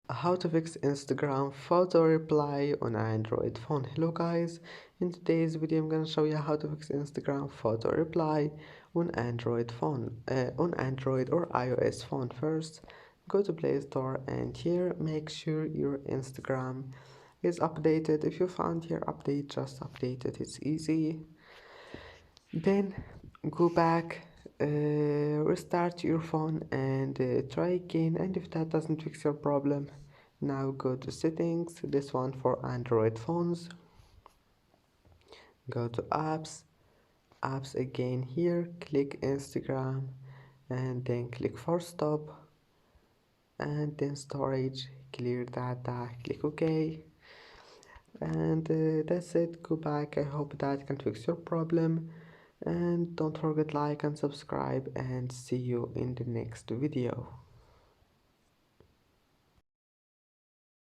How to fix Instagram photo reply on Android phone. Hello guys, in today's video I'm gonna show you how to fix Instagram photo reply on Android phone, on Android or iOS phone. First, go to Play Store and here make sure your Instagram is updated. If you found here update, just update it, it's easy. Then go back, restart your phone and try again, and if that doesn't fix your problem, now go to settings, this one for Android phones, go to apps again here, click Instagram and then click force stop, and then storage, clear data, click OK, and that's it. Go back. I hope that can fix your problem, and don't forget like and subscribe, and see you in the next video.